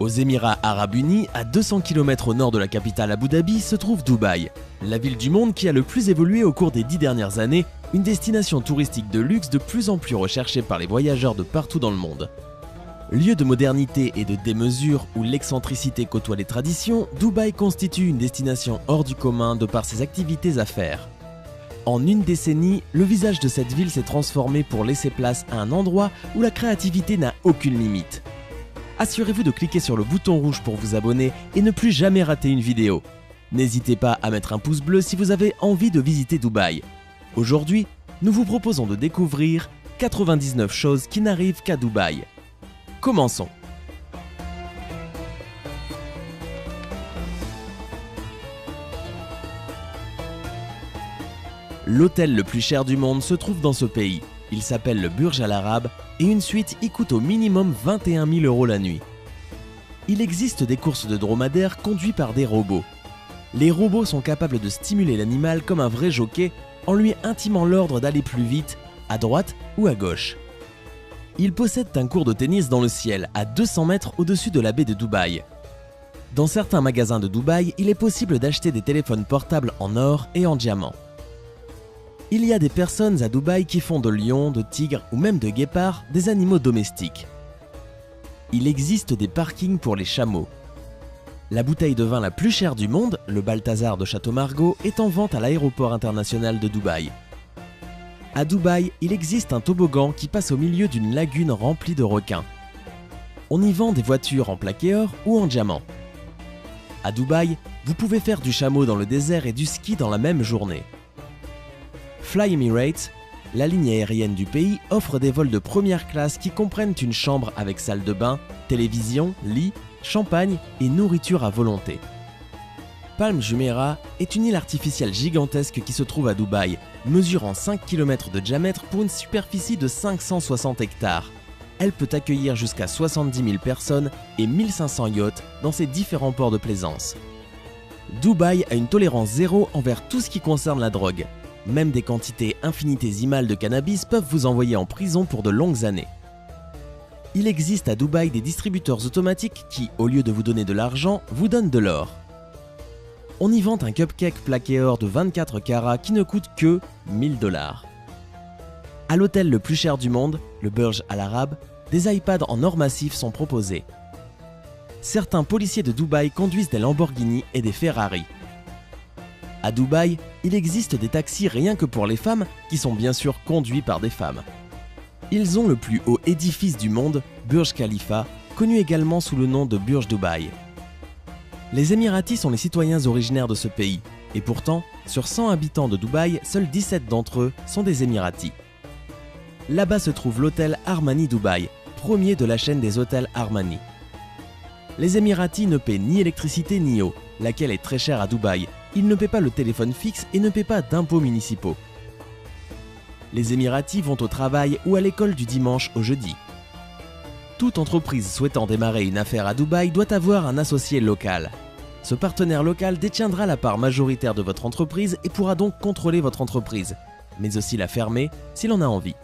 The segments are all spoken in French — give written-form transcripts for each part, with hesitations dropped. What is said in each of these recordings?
Aux Émirats Arabes Unis, à 200 km au nord de la capitale Abu Dhabi, se trouve Dubaï, la ville du monde qui a le plus évolué au cours des 10 dernières années, une destination touristique de luxe de plus en plus recherchée par les voyageurs de partout dans le monde. Lieu de modernité et de démesure où l'excentricité côtoie les traditions, Dubaï constitue une destination hors du commun de par ses activités à faire. En une décennie, le visage de cette ville s'est transformé pour laisser place à un endroit où la créativité n'a aucune limite. Assurez-vous de cliquer sur le bouton rouge pour vous abonner et ne plus jamais rater une vidéo. N'hésitez pas à mettre un pouce bleu si vous avez envie de visiter Dubaï. Aujourd'hui, nous vous proposons de découvrir 99 choses qui n'arrivent qu'à Dubaï. Commençons. L'hôtel le plus cher du monde se trouve dans ce pays. Il s'appelle le Burj Al Arab et une suite y coûte au minimum 21 000 € la nuit. Il existe des courses de dromadaires conduits par des robots. Les robots sont capables de stimuler l'animal comme un vrai jockey en lui intimant l'ordre d'aller plus vite, à droite ou à gauche. Ils possèdent un court de tennis dans le ciel, à 200 mètres au-dessus de la baie de Dubaï. Dans certains magasins de Dubaï, il est possible d'acheter des téléphones portables en or et en diamant. Il y a des personnes à Dubaï qui font de lions, de tigres ou même de guépards des animaux domestiques. Il existe des parkings pour les chameaux. La bouteille de vin la plus chère du monde, le Balthazar de Château Margaux, est en vente à l'aéroport international de Dubaï. À Dubaï, il existe un toboggan qui passe au milieu d'une lagune remplie de requins. On y vend des voitures en plaqué or ou en diamant. À Dubaï, vous pouvez faire du chameau dans le désert et du ski dans la même journée. Fly Emirates, la ligne aérienne du pays, offre des vols de première classe qui comprennent une chambre avec salle de bain, télévision, lit, champagne et nourriture à volonté. Palm Jumeirah est une île artificielle gigantesque qui se trouve à Dubaï, mesurant 5 km de diamètre pour une superficie de 560 hectares. Elle peut accueillir jusqu'à 70 000 personnes et 1500 yachts dans ses différents ports de plaisance. Dubaï a une tolérance zéro envers tout ce qui concerne la drogue. Même des quantités infinitésimales de cannabis peuvent vous envoyer en prison pour de longues années. Il existe à Dubaï des distributeurs automatiques qui, au lieu de vous donner de l'argent, vous donnent de l'or. On y vend un cupcake plaqué or de 24 carats qui ne coûte que 1000 $. À l'hôtel le plus cher du monde, le Burj Al Arab, des iPads en or massif sont proposés. Certains policiers de Dubaï conduisent des Lamborghini et des Ferrari. À Dubaï, il existe des taxis rien que pour les femmes qui sont bien sûr conduits par des femmes. Ils ont le plus haut édifice du monde, Burj Khalifa, connu également sous le nom de Burj Dubaï. Les Émiratis sont les citoyens originaires de ce pays, et pourtant, sur 100 habitants de Dubaï, seuls 17 d'entre eux sont des Émiratis. Là-bas se trouve l'hôtel Armani Dubaï, premier de la chaîne des hôtels Armani. Les Émiratis ne paient ni électricité ni eau, laquelle est très chère à Dubaï. Ils ne paient pas le téléphone fixe et ne paient pas d'impôts municipaux. Les Émiratis vont au travail ou à l'école du dimanche au jeudi. Toute entreprise souhaitant démarrer une affaire à Dubaï doit avoir un associé local. Ce partenaire local détiendra la part majoritaire de votre entreprise et pourra donc contrôler votre entreprise, mais aussi la fermer s'il en a envie.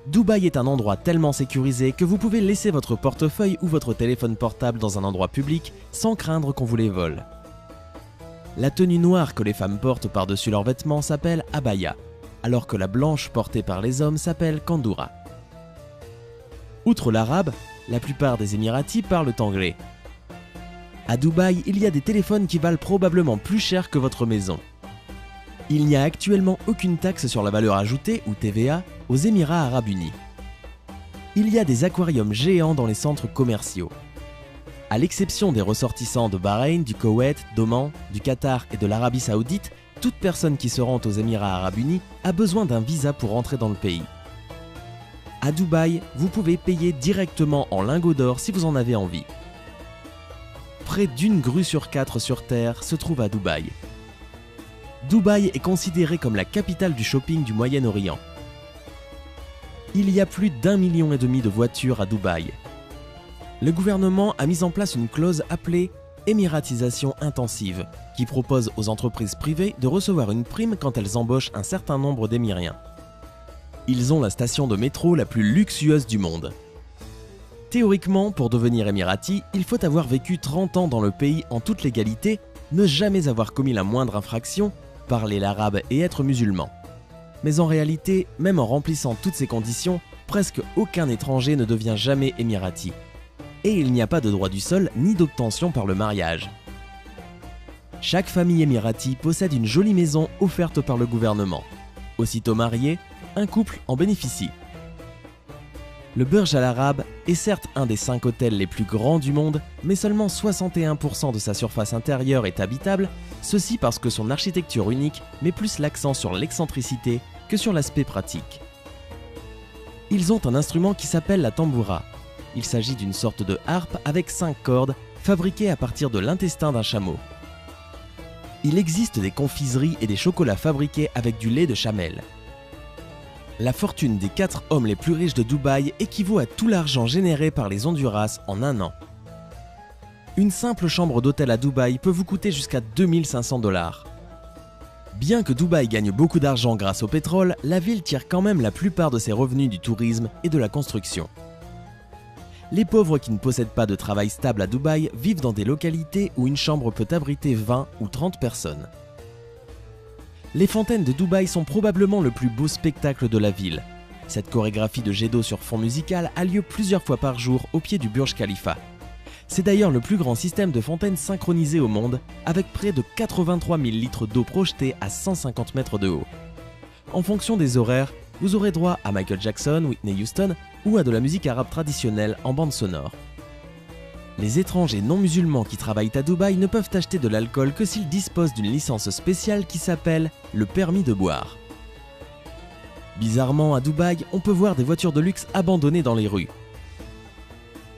Dubaï est un endroit tellement sécurisé que vous pouvez laisser votre portefeuille ou votre téléphone portable dans un endroit public sans craindre qu'on vous les vole. La tenue noire que les femmes portent par-dessus leurs vêtements s'appelle abaya, alors que la blanche portée par les hommes s'appelle kandoura. Outre l'arabe, la plupart des Émiratis parlent anglais. À Dubaï, il y a des téléphones qui valent probablement plus cher que votre maison. Il n'y a actuellement aucune taxe sur la valeur ajoutée ou TVA aux Émirats Arabes Unis. Il y a des aquariums géants dans les centres commerciaux. À l'exception des ressortissants de Bahreïn, du Koweït, d'Oman, du Qatar et de l'Arabie Saoudite, toute personne qui se rend aux Émirats Arabes Unis a besoin d'un visa pour entrer dans le pays. À Dubaï, vous pouvez payer directement en lingots d'or si vous en avez envie. Près d'une grue sur 4 sur Terre se trouve à Dubaï. Dubaï est considérée comme la capitale du shopping du Moyen-Orient. Il y a plus d'1,5 million de voitures à Dubaï. Le gouvernement a mis en place une clause appelée « émiratisation intensive » qui propose aux entreprises privées de recevoir une prime quand elles embauchent un certain nombre d'émiriens. Ils ont la station de métro la plus luxueuse du monde. Théoriquement, pour devenir émirati, il faut avoir vécu 30 ans dans le pays en toute légalité, ne jamais avoir commis la moindre infraction, parler l'arabe et être musulman. Mais en réalité, même en remplissant toutes ces conditions, presque aucun étranger ne devient jamais émirati. Et il n'y a pas de droit du sol ni d'obtention par le mariage. Chaque famille émirati possède une jolie maison offerte par le gouvernement. Aussitôt marié, un couple en bénéficie. Le Burj Al Arab est certes un des 5 hôtels les plus grands du monde, mais seulement 61% de sa surface intérieure est habitable, ceci parce que son architecture unique met plus l'accent sur l'excentricité que sur l'aspect pratique. Ils ont un instrument qui s'appelle la tamboura. Il s'agit d'une sorte de harpe avec 5 cordes, fabriquée à partir de l'intestin d'un chameau. Il existe des confiseries et des chocolats fabriqués avec du lait de chamelle. La fortune des 4 hommes les plus riches de Dubaï équivaut à tout l'argent généré par les Honduras en un an. Une simple chambre d'hôtel à Dubaï peut vous coûter jusqu'à 2500 $. Bien que Dubaï gagne beaucoup d'argent grâce au pétrole, la ville tire quand même la plupart de ses revenus du tourisme et de la construction. Les pauvres qui ne possèdent pas de travail stable à Dubaï vivent dans des localités où une chambre peut abriter 20 ou 30 personnes. Les fontaines de Dubaï sont probablement le plus beau spectacle de la ville. Cette chorégraphie de jet d'eau sur fond musical a lieu plusieurs fois par jour au pied du Burj Khalifa. C'est d'ailleurs le plus grand système de fontaines synchronisé au monde, avec près de 83 000 litres d'eau projetés à 150 mètres de haut. En fonction des horaires, vous aurez droit à Michael Jackson, Whitney Houston ou à de la musique arabe traditionnelle en bande sonore. Les étrangers non musulmans qui travaillent à Dubaï ne peuvent acheter de l'alcool que s'ils disposent d'une licence spéciale qui s'appelle le permis de boire. Bizarrement, à Dubaï, on peut voir des voitures de luxe abandonnées dans les rues.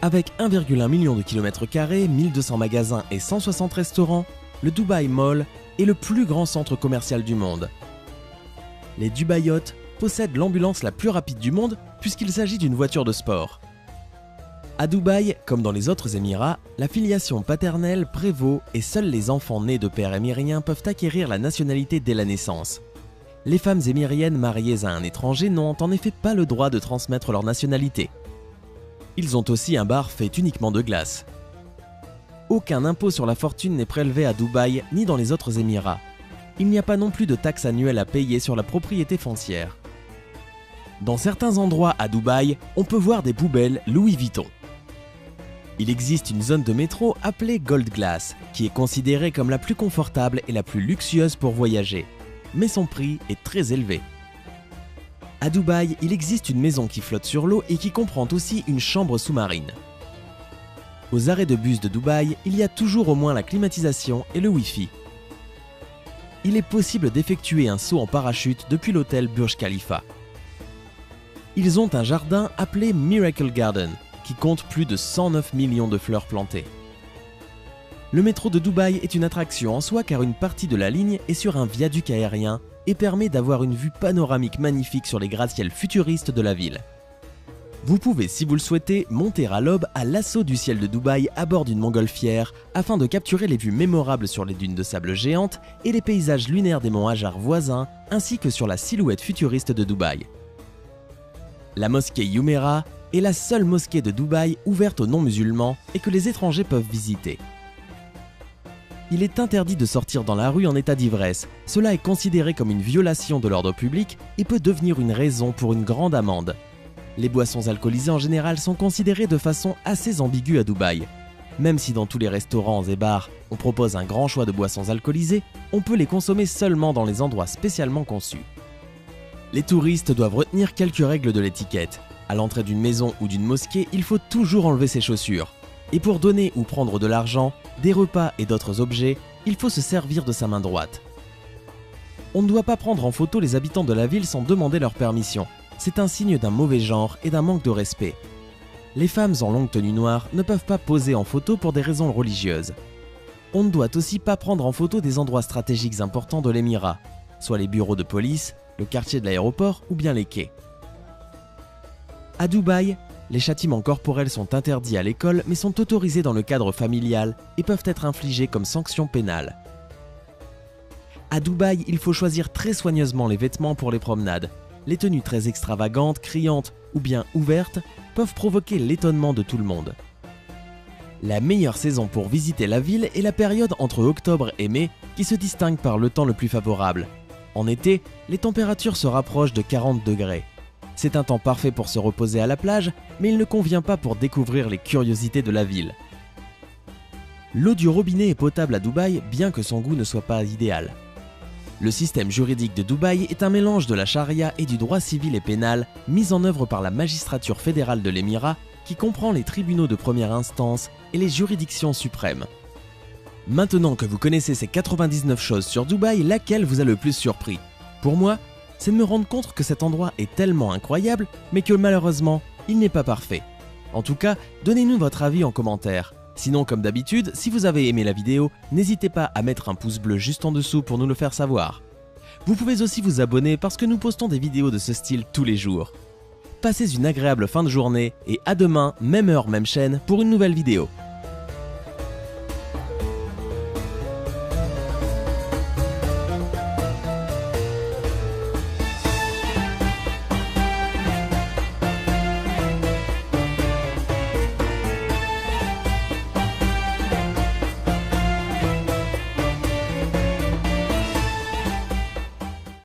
Avec 1,1 million de kilomètres carrés, 1200 magasins et 160 restaurants, le Dubai Mall est le plus grand centre commercial du monde. Les Dubaïotes possèdent l'ambulance la plus rapide du monde puisqu'il s'agit d'une voiture de sport. À Dubaï, comme dans les autres Émirats, la filiation paternelle prévaut et seuls les enfants nés de pères émiriens peuvent acquérir la nationalité dès la naissance. Les femmes émiriennes mariées à un étranger n'ont en effet pas le droit de transmettre leur nationalité. Ils ont aussi un bar fait uniquement de glace. Aucun impôt sur la fortune n'est prélevé à Dubaï ni dans les autres Émirats. Il n'y a pas non plus de taxe annuelle à payer sur la propriété foncière. Dans certains endroits à Dubaï, on peut voir des poubelles Louis Vuitton. Il existe une zone de métro appelée Gold Glass, qui est considérée comme la plus confortable et la plus luxueuse pour voyager. Mais son prix est très élevé. À Dubaï, il existe une maison qui flotte sur l'eau et qui comprend aussi une chambre sous-marine. Aux arrêts de bus de Dubaï, il y a toujours au moins la climatisation et le Wi-Fi. Il est possible d'effectuer un saut en parachute depuis l'hôtel Burj Khalifa. Ils ont un jardin appelé Miracle Garden, qui compte plus de 109 millions de fleurs plantées. Le métro de Dubaï est une attraction en soi car une partie de la ligne est sur un viaduc aérien et permet d'avoir une vue panoramique magnifique sur les gratte-ciels futuristes de la ville. Vous pouvez, si vous le souhaitez, monter à l'aube à l'assaut du ciel de Dubaï à bord d'une montgolfière afin de capturer les vues mémorables sur les dunes de sable géantes et les paysages lunaires des monts Hajar voisins ainsi que sur la silhouette futuriste de Dubaï. La mosquée Jumeirah est la seule mosquée de Dubaï ouverte aux non-musulmans et que les étrangers peuvent visiter. Il est interdit de sortir dans la rue en état d'ivresse. Cela est considéré comme une violation de l'ordre public et peut devenir une raison pour une grande amende. Les boissons alcoolisées en général sont considérées de façon assez ambiguë à Dubaï. Même si dans tous les restaurants et bars, on propose un grand choix de boissons alcoolisées, on peut les consommer seulement dans les endroits spécialement conçus. Les touristes doivent retenir quelques règles de l'étiquette. À l'entrée d'une maison ou d'une mosquée, il faut toujours enlever ses chaussures. Et pour donner ou prendre de l'argent, des repas et d'autres objets, il faut se servir de sa main droite. On ne doit pas prendre en photo les habitants de la ville sans demander leur permission. C'est un signe d'un mauvais genre et d'un manque de respect. Les femmes en longue tenue noire ne peuvent pas poser en photo pour des raisons religieuses. On ne doit aussi pas prendre en photo des endroits stratégiques importants de l'émirat, soit les bureaux de police, le quartier de l'aéroport ou bien les quais. À Dubaï, les châtiments corporels sont interdits à l'école mais sont autorisés dans le cadre familial et peuvent être infligés comme sanction pénale. À Dubaï, il faut choisir très soigneusement les vêtements pour les promenades. Les tenues très extravagantes, criantes ou bien ouvertes peuvent provoquer l'étonnement de tout le monde. La meilleure saison pour visiter la ville est la période entre octobre et mai qui se distingue par le temps le plus favorable. En été, les températures se rapprochent de 40 degrés. C'est un temps parfait pour se reposer à la plage, mais il ne convient pas pour découvrir les curiosités de la ville. L'eau du robinet est potable à Dubaï, bien que son goût ne soit pas idéal. Le système juridique de Dubaï est un mélange de la charia et du droit civil et pénal mis en œuvre par la magistrature fédérale de l'Émirat qui comprend les tribunaux de première instance et les juridictions suprêmes. Maintenant que vous connaissez ces 99 choses sur Dubaï, laquelle vous a le plus surpris? Pour moi, c'est de me rendre compte que cet endroit est tellement incroyable, mais que malheureusement, il n'est pas parfait. En tout cas, donnez-nous votre avis en commentaire. Sinon, comme d'habitude, si vous avez aimé la vidéo, n'hésitez pas à mettre un pouce bleu juste en dessous pour nous le faire savoir. Vous pouvez aussi vous abonner parce que nous postons des vidéos de ce style tous les jours. Passez une agréable fin de journée et à demain, même heure, même chaîne, pour une nouvelle vidéo.